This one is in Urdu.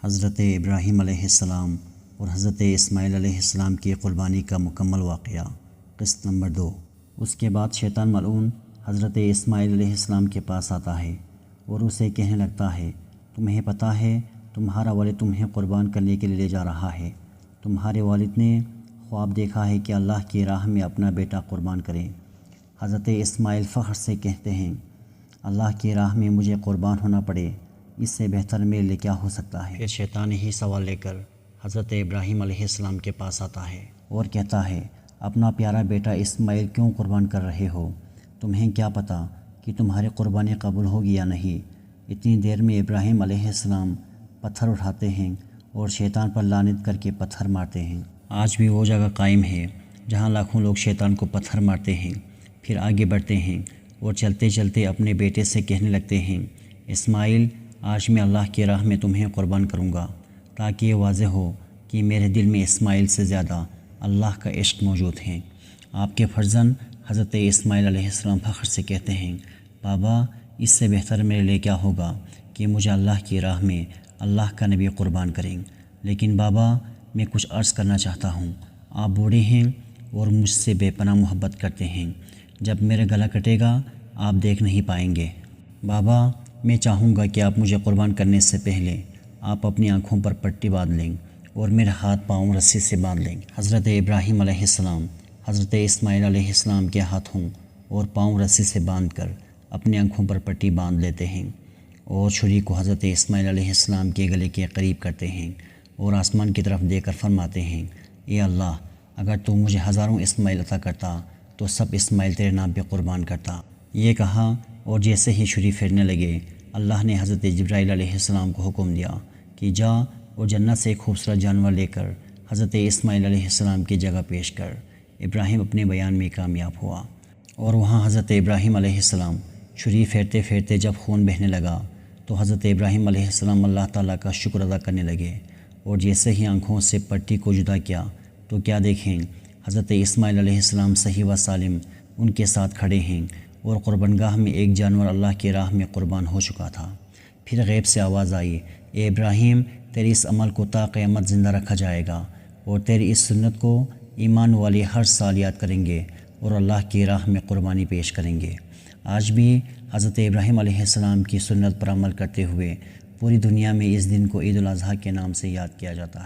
حضرت ابراہیم علیہ السلام اور حضرت اسماعیل علیہ السلام کی قربانی کا مکمل واقعہ۔ قسط نمبر 2۔ اس کے بعد شیطان ملعون حضرت اسماعیل علیہ السلام کے پاس آتا ہے اور اسے کہنے لگتا ہے، تمہیں پتہ ہے تمہارا والد تمہیں قربان کرنے کے لیے لے جا رہا ہے۔ تمہارے والد نے خواب دیکھا ہے کہ اللہ کی راہ میں اپنا بیٹا قربان کریں۔ حضرت اسماعیل فخر سے کہتے ہیں، اللہ کی راہ میں مجھے قربان ہونا پڑے، اس سے بہتر میرے لیے کیا ہو سکتا ہے۔ پھر شیطان ہی سوال لے کر حضرت ابراہیم علیہ السلام کے پاس آتا ہے اور کہتا ہے، اپنا پیارا بیٹا اسماعیل کیوں قربان کر رہے ہو؟ تمہیں کیا پتہ کہ تمہاری قربانی قبول ہوگی یا نہیں؟ اتنی دیر میں ابراہیم علیہ السلام پتھر اٹھاتے ہیں اور شیطان پر لعنت کر کے پتھر مارتے ہیں۔ آج بھی وہ جگہ قائم ہے جہاں لاکھوں لوگ شیطان کو پتھر مارتے ہیں، پھر آگے بڑھتے ہیں اور چلتے چلتے اپنے بیٹے سے کہنے لگتے ہیں، اسماعیل آج میں اللہ کی راہ میں تمہیں قربان کروں گا، تاکہ یہ واضح ہو کہ میرے دل میں اسماعیل سے زیادہ اللہ کا عشق موجود ہے۔ آپ کے فرزند حضرت اسماعیل علیہ السلام فخر سے کہتے ہیں، بابا اس سے بہتر میرے لیے کیا ہوگا کہ مجھے اللہ کی راہ میں اللہ کا نبی قربان کریں، لیکن بابا میں کچھ عرض کرنا چاہتا ہوں۔ آپ بوڑھے ہیں اور مجھ سے بے پناہ محبت کرتے ہیں، جب میرا گلا کٹے گا آپ دیکھ نہیں پائیں گے۔ بابا میں چاہوں گا کہ آپ مجھے قربان کرنے سے پہلے آپ اپنی آنکھوں پر پٹی باندھ لیں اور میرے ہاتھ پاؤں رسی سے باندھ لیں۔ حضرت ابراہیم علیہ السلام حضرت اسماعیل علیہ السلام کے ہاتھوں اور پاؤں رسی سے باندھ کر اپنی آنکھوں پر پٹی باندھ لیتے ہیں اور چھری کو حضرت اسماعیل علیہ السلام کے گلے کے قریب کرتے ہیں اور آسمان کی طرف دے کر فرماتے ہیں، اے اللہ اگر تو مجھے ہزاروں اسماعیل عطا کرتا تو سب اسماعیل تیرے نام پہ قربان کرتا۔ یہ کہا اور جیسے ہی چھری پھیرنے لگے، اللہ نے حضرت جبرائیل علیہ السلام کو حکم دیا کہ جا اور جنت سے ایک خوبصورت جانور لے کر حضرت اسماعیل علیہ السلام کی جگہ پیش کر۔ ابراہیم اپنے بیان میں کامیاب ہوا اور وہاں حضرت ابراہیم علیہ السلام چھری پھیرتے پھیرتے جب خون بہنے لگا تو حضرت ابراہیم علیہ السلام اللہ تعالیٰ کا شکر ادا کرنے لگے اور جیسے ہی آنکھوں سے پٹی کو جدا کیا تو کیا دیکھیں، حضرت اسماعیل علیہ السلام صحیح و سالم ان کے ساتھ کھڑے ہیں اور قربانگاہ میں ایک جانور اللہ کی راہ میں قربان ہو چکا تھا۔ پھر غیب سے آواز آئی، اے ابراہیم تیری اس عمل کو تا قیامت زندہ رکھا جائے گا اور تیری اس سنت کو ایمان والے ہر سال یاد کریں گے اور اللہ کی راہ میں قربانی پیش کریں گے۔ آج بھی حضرت ابراہیم علیہ السلام کی سنت پر عمل کرتے ہوئے پوری دنیا میں اس دن کو عید الاضحیٰ کے نام سے یاد کیا جاتا ہے۔